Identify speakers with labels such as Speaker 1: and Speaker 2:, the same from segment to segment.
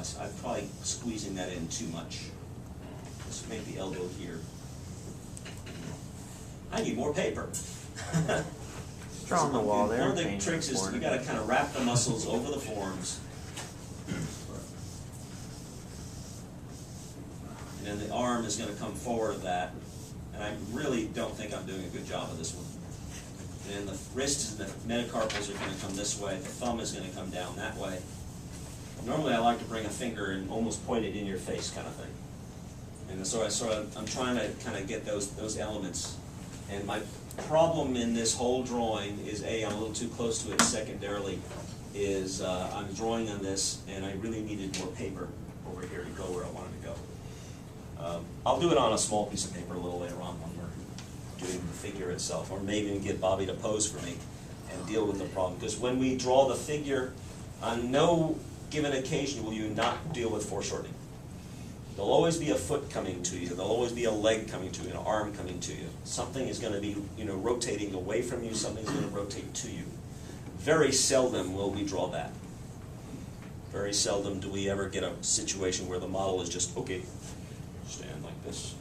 Speaker 1: size. I'm probably squeezing that in too much. Let's make the elbow here. I need more paper.
Speaker 2: Draw on the wall there.
Speaker 1: One of the tricks is you got to kind of wrap the muscles over the forms. And then the arm is going to come forward of that. And I really don't think I'm doing a good job of this one. And the wrists and the metacarpals are going to come this way. The thumb is going to come down that way. Normally I like to bring a finger and almost point it in your face kind of thing. And so I'm trying to kind of get those elements. And my problem in this whole drawing is I'm a little too close to it. Secondarily is I'm drawing on this and I really needed more paper over here to go where I wanted to go. I'll do it on a small piece of paper a little later on when we're doing the figure itself, or maybe even get Bobby to pose for me and deal with the problem. Because when we draw the figure, on no given occasion will you not deal with foreshortening. There'll always be a foot coming to you. There'll always be a leg coming to you, an arm coming to you. Something is going to be, rotating away from you. Something's going to rotate to you. Very seldom will we draw that. Very seldom do we ever get a situation where the model is just, okay, stand like this.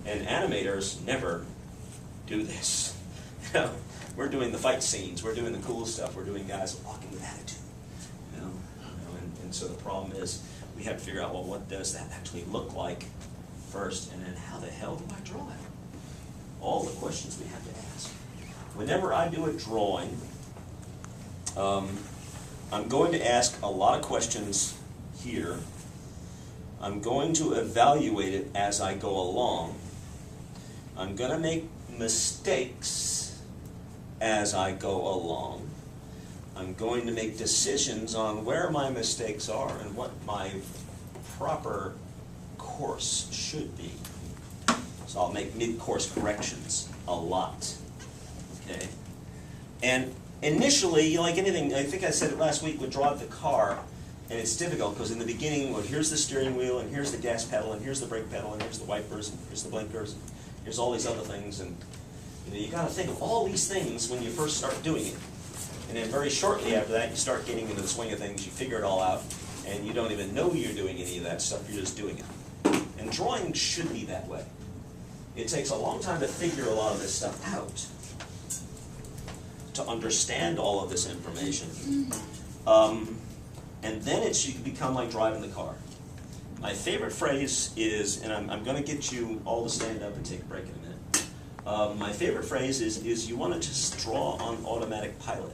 Speaker 1: And animators never do this. We're doing the fight scenes. We're doing the cool stuff. We're doing guys walking with attitude. And so the problem is we have to figure out, well, what does that actually look like first, and then how the hell do I draw it? All the questions we have to ask. Whenever I do a drawing, I'm going to ask a lot of questions here. I'm going to evaluate it as I go along. I'm going to make mistakes as I go along. I'm going to make decisions on where my mistakes are and what my proper course should be. So I'll make mid-course corrections a lot. Okay? And initially, like anything, I think I said it last week, we draw the car, and it's difficult because in the beginning, well, here's the steering wheel, and here's the gas pedal, and here's the brake pedal, and here's the wipers, and here's the blinkers, and here's all these other things, and you got to think of all these things when you first start doing it. And then very shortly after that, you start getting into the swing of things, you figure it all out, and you don't even know you're doing any of that stuff, you're just doing it. And drawing should be that way. It takes a long time to figure a lot of this stuff out, to understand all of this information. And then it should become like driving the car. My favorite phrase is, and I'm going to get you all to stand up and take a break in a minute. My favorite phrase is you want to just draw on automatic pilot.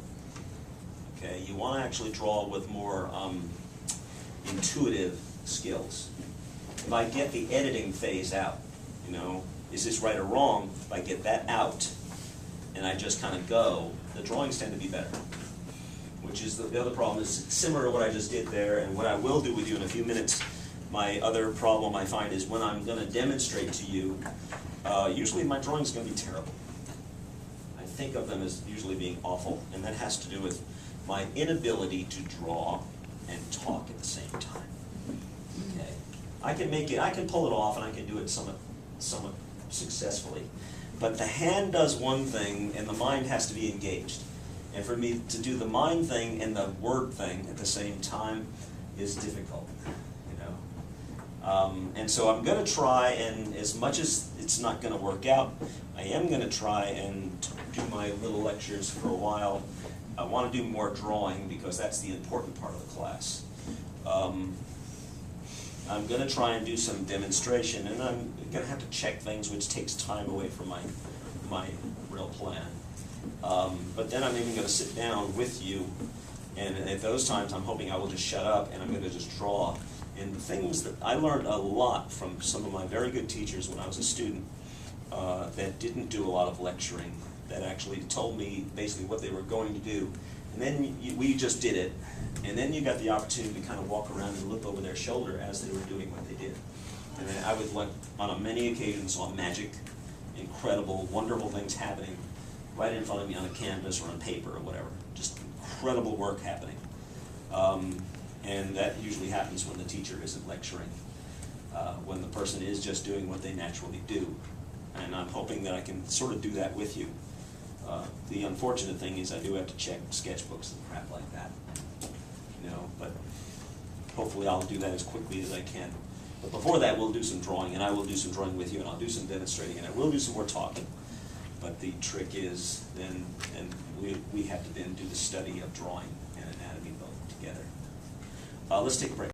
Speaker 1: Okay, you want to actually draw with more intuitive skills. If I get the editing phase out, is this right or wrong? If I get that out and I just kind of go, the drawings tend to be better. Which is the other problem is similar to what I just did there, and what I will do with you in a few minutes. My other problem I find is when I'm going to demonstrate to you, usually my drawing is going to be terrible. I think of them as usually being awful, and that has to do with my inability to draw and talk at the same time. Okay, I can pull it off, and I can do it somewhat successfully. But the hand does one thing, and the mind has to be engaged. And for me to do the mind thing and the word thing at the same time is difficult. And so I'm going to try, and as much as it's not going to work out, I am going to try and do my little lectures for a while. I want to do more drawing because that's the important part of the class. I'm going to try and do some demonstration, and I'm going to have to check things, which takes time away from my real plan. But then I'm even going to sit down with you, and at those times I'm hoping I will just shut up and I'm going to just draw. And the things that I learned a lot from some of my very good teachers when I was a student that didn't do a lot of lecturing, that actually told me basically what they were going to do. And then we just did it, and then you got the opportunity to kind of walk around and look over their shoulder as they were doing what they did. And then I would, on many occasions, saw magic, incredible, wonderful things happening right in front of me on a canvas or on paper or whatever. Just incredible work happening. And that usually happens when the teacher isn't lecturing, when the person is just doing what they naturally do. And I'm hoping that I can sort of do that with you. The unfortunate thing is I do have to check sketchbooks and crap like that. But hopefully I'll do that as quickly as I can. But before that, we'll do some drawing, and I will do some drawing with you, and I'll do some demonstrating, and I will do some more talking. But the trick is then, and we have to then do the study of drawing and anatomy both together. Let's take a break.